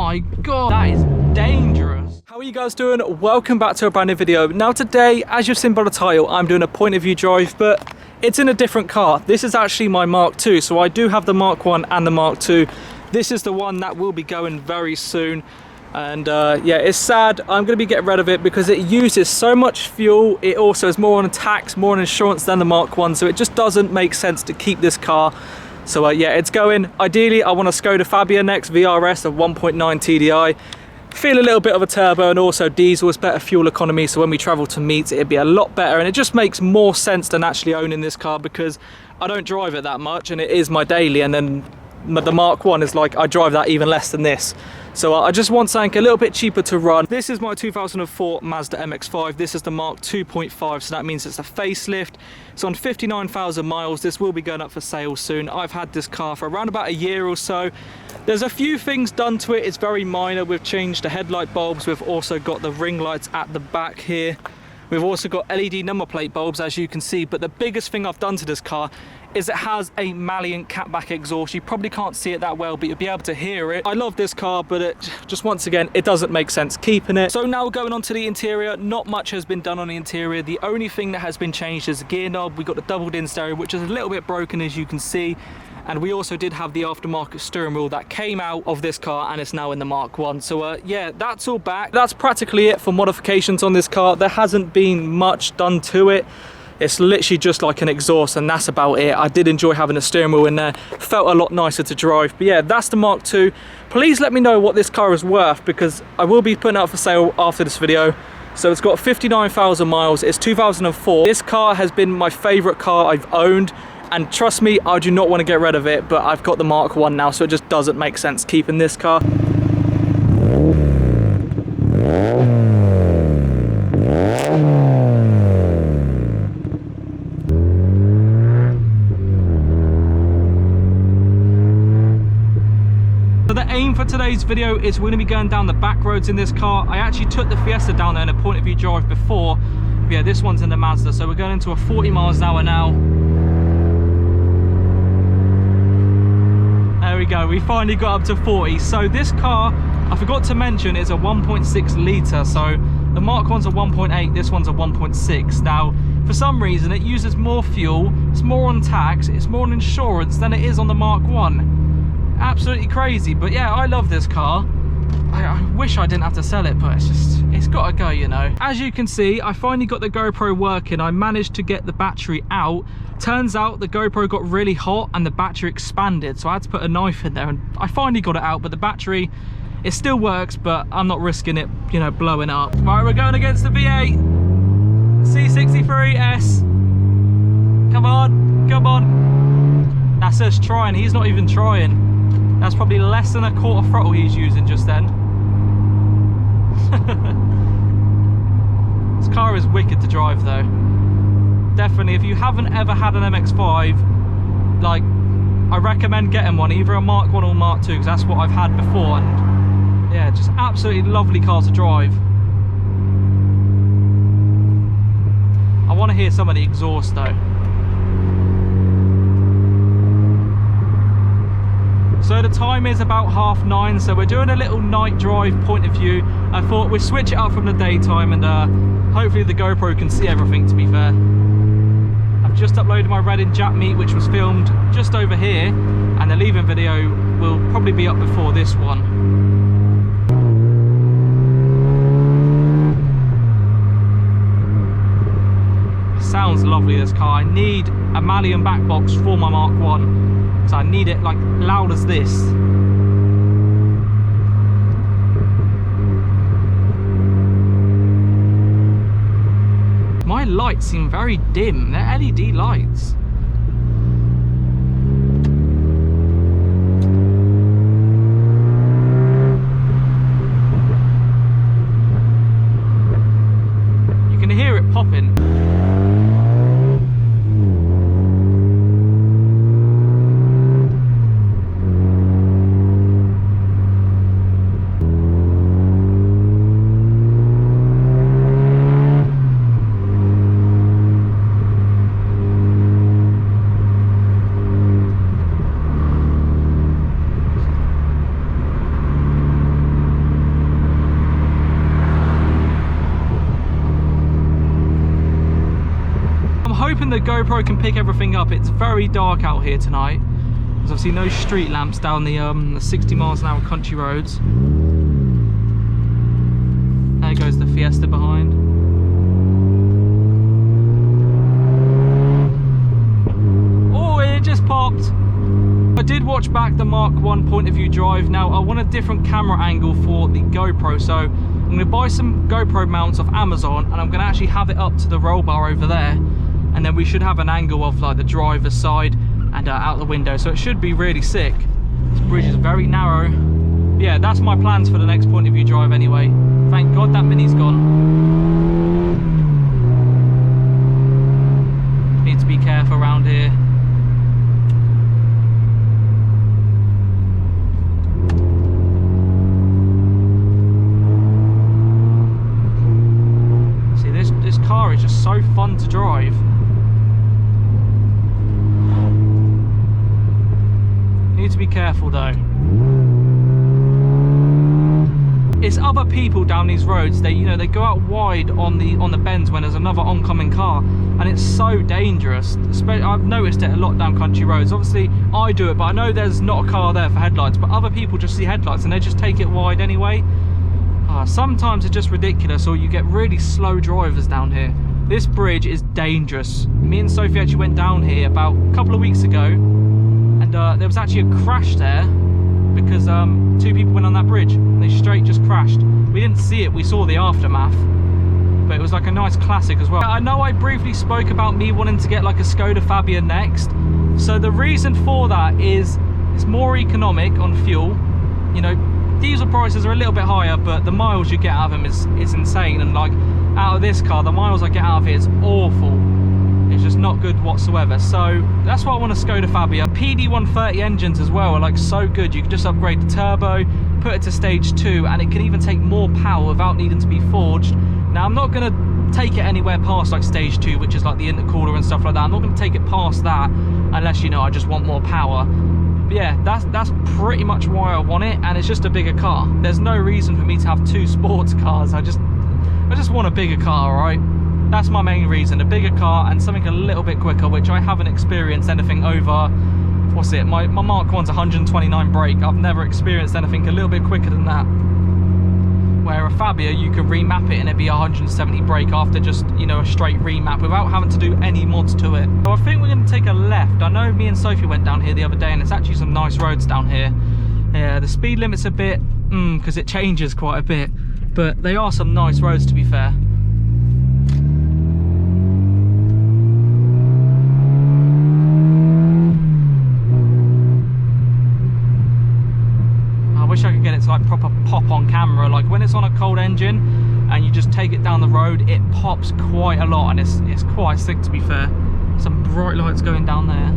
my god, that is dangerous. How are you guys doing? Welcome back to a brand new video. Now today, as you've seen by the title, I'm doing a point of view drive, but it's in a different car. This is actually my Mark II, so I do have the Mark 1 and the Mark II. This is the one that will be going very soon. And yeah, it's sad. I'm going to be getting rid of it because it uses so much fuel. It also is more on tax, more on insurance than the Mark 1, so it just doesn't make sense to keep this car. So yeah, it's going. Ideally, I want a Skoda Fabia next, VRS of 1.9 TDI. Feel a little bit of a turbo, and also diesel is better fuel economy, so when we travel to meets, it'd be a lot better, and it just makes more sense than actually owning this car because I don't drive it that much, and it is my daily, and then the Mark 1 is like, I drive that even less than this. So I just want something a little bit cheaper to run. This is my 2004 Mazda Mx5. This is the Mark 2.5, so that means it's a facelift. It's on 59,000 miles. This will be going up for sale soon. I've had this car for around about a year or so. There's a few things done to it. It's very minor. We've changed the headlight bulbs. We've also got the ring lights at the back here. We've also got LED number plate bulbs, as you can see, but the biggest thing I've done to this car is it has a Malian catback exhaust. You probably can't see it that well, but you'll be able to hear it. I love this car, but it just, once again, it doesn't make sense keeping it. So now going on to the interior, not much has been done on the interior. The only thing that has been changed is the gear knob. We got the doubled in stereo, which is a little bit broken, as you can see. And we also did have the aftermarket steering wheel that came out of this car, and it's now in the Mark 1. So yeah, that's all back. That's practically it for modifications on this car. There hasn't been much done to it. It's literally just like an exhaust, and that's about it. I did enjoy having a steering wheel in there. Felt a lot nicer to drive. But yeah, that's the Mark II. Please let me know what this car is worth, because I will be putting it up for sale after this video. So it's got 59,000 miles. It's 2004. This car has been my favorite car I've owned. And trust me, I do not want to get rid of it, but I've got the Mark 1 now, so it just doesn't make sense keeping this car. So the aim for today's video is we're going to be going down the back roads in this car. I actually took the Fiesta down there in a point of view drive before. But yeah, this one's in the Mazda, so we're going into a 40 miles an hour now. There we go, we finally got up to 40. So this car, I forgot to mention, is a 1.6 litre. So the Mark 1's a 1.8, this one's a 1.6. Now, for some reason, it uses more fuel, it's more on tax, it's more on insurance than it is on the Mark 1. Absolutely crazy, but yeah, I love this car. I wish I didn't have to sell it, but it's gotta go, you know. As you can see, I finally got the GoPro working. I managed to get the battery out. Turns out the GoPro got really hot and the battery expanded, so I had to put a knife in there, and I finally got it out. But the battery, it still works, but I'm not risking it, you know, blowing up. Right, we're going against the V8 C63S. Come on, come on. That's us trying. He's not even trying. That's probably less than a quarter throttle he's using just then. This car is wicked to drive though. Definitely, if you haven't ever had an MX-5, like, I recommend getting one, either a Mark 1 or Mark 2, because that's what I've had before, and yeah, just absolutely lovely car to drive. I want to hear some of the exhaust though. So the time is about 9:30, so we're doing a little night drive point of view. I thought we'd switch it up from the daytime, and hopefully the GoPro can see everything, to be fair. I've just uploaded my Reading Jap meet, which was filmed just over here, and the leaving video will probably be up before this one. It sounds lovely, this car. I need a Malian back box for my Mark 1. So I need it like loud as this. My lights seem very dim. They're LED lights. You can hear it popping. hoping the GoPro can pick everything up. It's very dark out here tonight. There's obviously no street lamps down the 60 miles an hour country roads. There goes the Fiesta behind. Oh, it just popped. I did watch back the Mark 1 point of view drive. Now I want a different camera angle for the GoPro, so I'm going to buy some GoPro mounts off Amazon, and I'm going to actually have it up to the roll bar over there, and then we should have an angle of like the driver's side and out the window, so it should be really sick. This bridge is very narrow. Yeah, that's my plans for the next point of view drive anyway. Thank God that Mini's gone. Need to be careful around here. This car is just so fun to drive. Need to be careful though. It's other people down these roads. They, they go out wide on the bends when there's another oncoming car, and it's so dangerous. I've noticed it a lot down country roads. Obviously I do it, but I know there's not a car there for headlights, but other people just see headlights and they just take it wide anyway. Sometimes it's just ridiculous, or you get really slow drivers down here. This bridge is dangerous. Me and Sophie actually went down here about a couple of weeks ago, and there was actually a crash there because two people went on that bridge and they straight just crashed. We didn't see it, we saw the aftermath, but it was like a nice classic as well. I know I briefly spoke about me wanting to get like a Skoda Fabia next. So the reason for that is it's more economic on fuel. Diesel prices are a little bit higher, but the miles you get out of them is insane. And like out of this car, the miles I get out of it is awful. It's just not good whatsoever. So that's why I want a Skoda Fabia. PD130 engines as well are like so good. You can just upgrade the turbo, put it to stage 2, and it can even take more power without needing to be forged. Now I'm not going to take it anywhere past like stage 2, which is like the intercooler and stuff like that. I'm not going to take it past that unless I just want more power. But yeah, that's pretty much why I want it, and it's just a bigger car. There's no reason for me to have 2 sports cars. I just want a bigger car, right? That's my main reason, a bigger car and something a little bit quicker, which I haven't experienced anything over, what's it, my Mark 1's 129 brake. I've never experienced anything a little bit quicker than that. Where a Fabia, you can remap it and it'd be 170 brake after just, a straight remap without having to do any mods to it. So I think we're going to take a left. I know me and Sophie went down here the other day, and it's actually some nice roads down here. Yeah, the speed limit's a bit, because it changes quite a bit, but they are some nice roads to be fair. I could get it to like proper pop on camera. Like when it's on a cold engine and you just take it down the road, it pops quite a lot, and it's quite sick to be fair. Some bright lights going down there.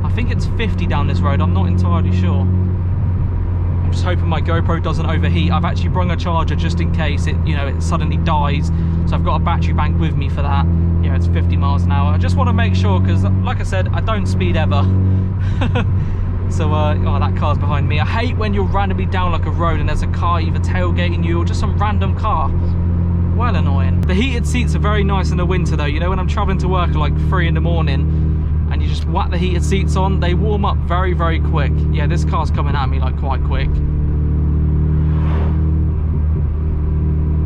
I think it's 50 down this road, I'm not entirely sure. I'm just hoping my GoPro doesn't overheat. I've actually brought a charger just in case it suddenly dies, so I've got a battery bank with me for that. Yeah, it's 50 miles an hour. I just want to make sure, because like I said, I don't speed ever. So, oh, that car's behind me. I hate when you're randomly down like a road and there's a car either tailgating you or just some random car. Well annoying. The heated seats are very nice in the winter though. When I'm traveling to work at like 3 in the morning and you just whack the heated seats on, they warm up very, very quick. Yeah, this car's coming at me like quite quick.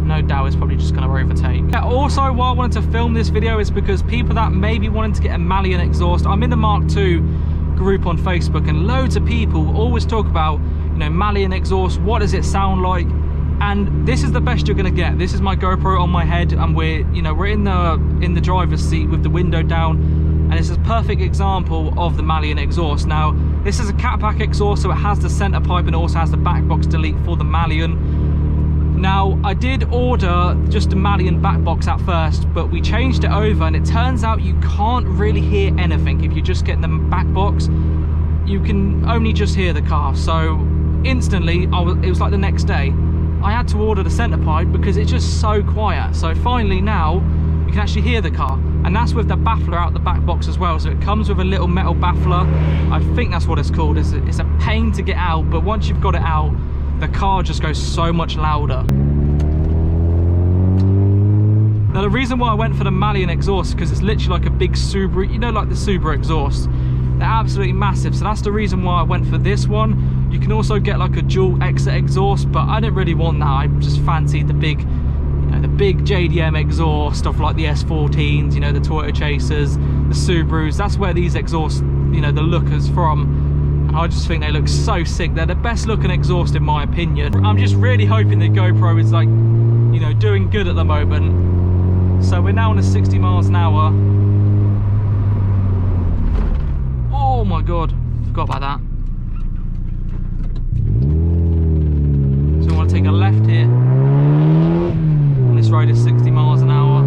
No doubt it's probably just going to overtake. Yeah, also why I wanted to film this video is because people that may be wanting to get a Malian exhaust, I'm in the Mark 2 group on Facebook, and loads of people always talk about Malian exhaust, what does it sound like, and this is the best you're going to get. This is my GoPro on my head, and we're in the driver's seat with the window down, and it's a perfect example of the Malian exhaust. Now this is a catback exhaust, so it has the center pipe and also has the back box delete for the Malian. Now I did order just a Malian back box at first, but we changed it over and it turns out you can't really hear anything if you just get the back box. You can only just hear the car. So instantly, it was like the next day, I had to order the center pipe because it's just so quiet. So finally now you can actually hear the car, and that's with the baffler out the back box as well. So it comes with a little metal baffler. I think that's what it's called. It's a pain to get out, but once you've got it out, the car just goes so much louder. Now the reason why I went for the Malian exhaust is because it's literally like a big Subaru, you know, like the Subaru exhaust. They're absolutely massive, so that's the reason why I went for this one. You can also get like a dual exit exhaust, but I didn't really want that. I just fancied the big, you know, the big JDM exhaust of like the S14s, you know, the Toyota Chasers, the Subarus. That's where these exhausts, you know, the look is from. And I just think they look so sick. They're the best looking exhaust in my opinion. I'm just really hoping the GoPro is like, you know, doing good at the moment. So we're now on a 60 miles an hour. Oh my god, forgot about that. So we want to take a left here. And this road is 60 miles an hour.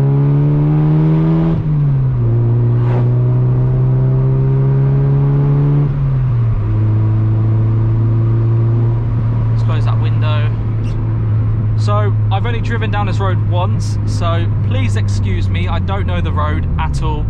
Let's close that window. So I've only driven down this road once, so please excuse me, I don't know the road at all.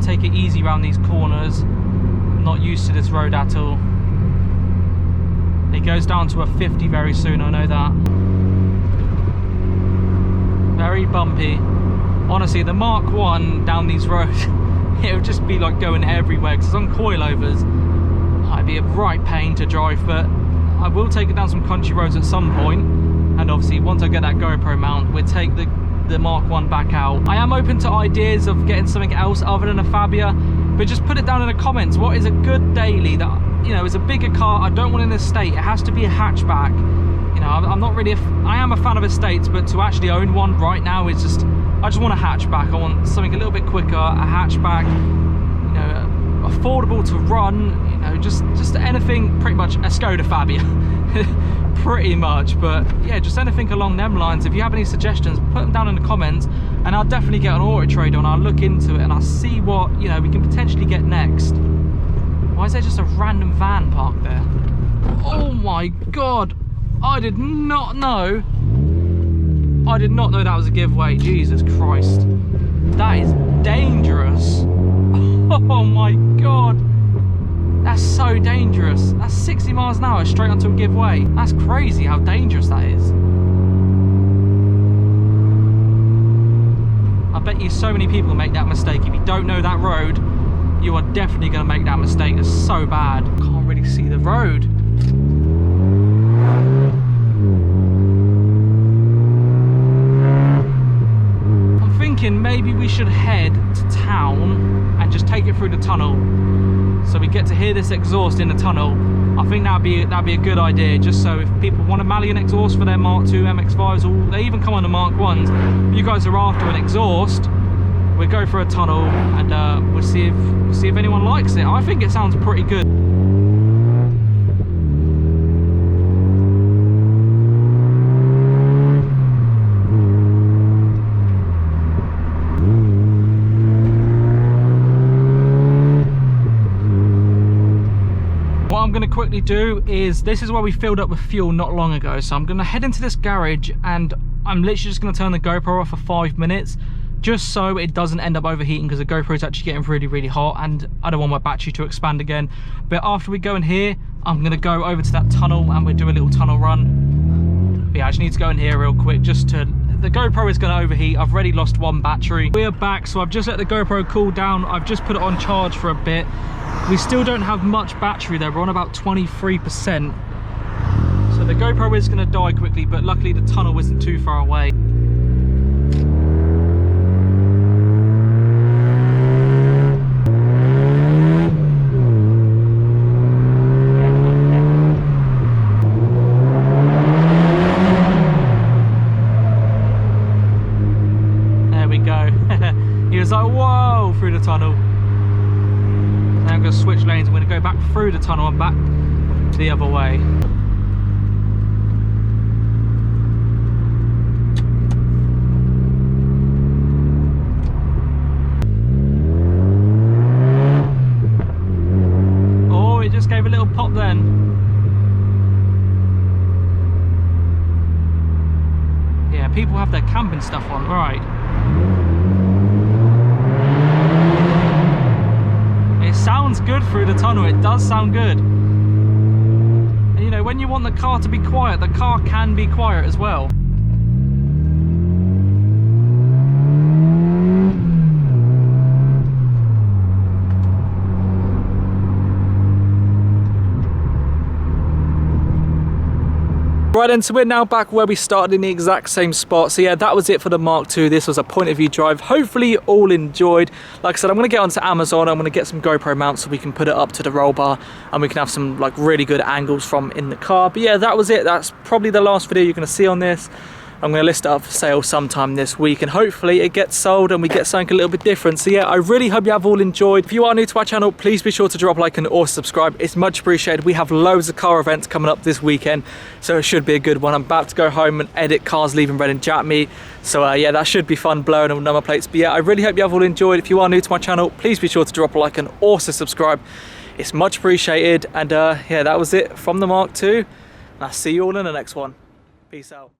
Take it easy around these corners. I'm not used to this road at all. It goes down to a 50 very soon, I know that. Very bumpy. Honestly, the Mark 1 down these roads, it would just be like going everywhere because it's on coilovers. It'd be a right pain to drive, but I will take it down some country roads at some point. And obviously, once I get that GoPro mount, we'll take the Mark 1 back out. I am open to ideas of getting something else other than a Fabia, but just put it down in the comments. What is a good daily that, you know, is a bigger car? I don't want an estate. It has to be a hatchback. You know, I'm not really I am a fan of estates, but to actually own one right now is just, I just want a hatchback. I want something a little bit quicker, a hatchback, you know, affordable to run, you know, just anything, pretty much a Skoda Fabia. Pretty much, but yeah, just anything along them lines. If you have any suggestions, put them down in the comments and I'll definitely get an Auto Trader and I'll look into it and I'll see what, you know, we can potentially get next. Why is there just a random van parked there? Oh my god, I did not know that was a giveaway. Jesus Christ, that is dangerous. Oh my god, that's so dangerous. That's 60 miles an hour straight onto a giveaway. That's crazy how dangerous that is. I bet you so many people make that mistake. If you don't know that road, you are definitely going to make that mistake. It's so bad. Can't really see the road. I'm thinking maybe we should head to town and just take it through the tunnel. So we get to hear this exhaust in the tunnel. I think that'd be a good idea, just so if people want a Malian exhaust for their Mark 2 MX-5s, or they even come on the Mark 1s, if you guys are after an exhaust, we'll go for a tunnel and we'll see if anyone likes it. I think it sounds pretty good. I'm going to quickly do is, this is where we filled up with fuel not long ago, so I'm going to head into this garage and I'm literally just going to turn the GoPro off for 5 minutes just so it doesn't end up overheating, because the GoPro is actually getting really hot and I don't want my battery to expand again. But after we go in here, I'm going to go over to that tunnel and we'll do a little tunnel run. But yeah, I just need to go in here real quick just to, the GoPro is going to overheat. I've already lost one battery. We're back, so I've just let the GoPro cool down. I've just put it on charge for a bit. We still don't have much battery there. We're on about 23%. So the GoPro is going to die quickly, but luckily the tunnel isn't too far away. There we go. He was like, whoa, through the tunnel. Now I'm going to switch lanes. I'm going to go back through the tunnel and back the other way. pop then. Yeah, people have their camping stuff on, right. It sounds good through the tunnel, it does sound good. And you know, when you want the car to be quiet, the car can be quiet as well. Right then, so we're now back where we started in the exact same spot. So yeah, that was it for the Mark II. This was a point of view drive. Hopefully you all enjoyed. Like I said, I'm going to get onto Amazon. I'm going to get some GoPro mounts so we can put it up to the roll bar and we can have some like really good angles from in the car. But yeah, that was it. That's probably the last video you're going to see on this. I'm going to list it up for sale sometime this week and hopefully it gets sold and we get something a little bit different. So yeah, I really hope you have all enjoyed. If you are new to our channel, please be sure to drop a like and or subscribe. It's much appreciated. We have loads of car events coming up this weekend, so it should be a good one. I'm about to go home and edit cars leaving red and Jat meet. So yeah, that should be fun, blowing on number plates. But yeah, I really hope you have all enjoyed. If you are new to my channel, please be sure to drop a like and also subscribe. It's much appreciated. And yeah, that was it from the Mark II. And I'll see you all in the next one. Peace out.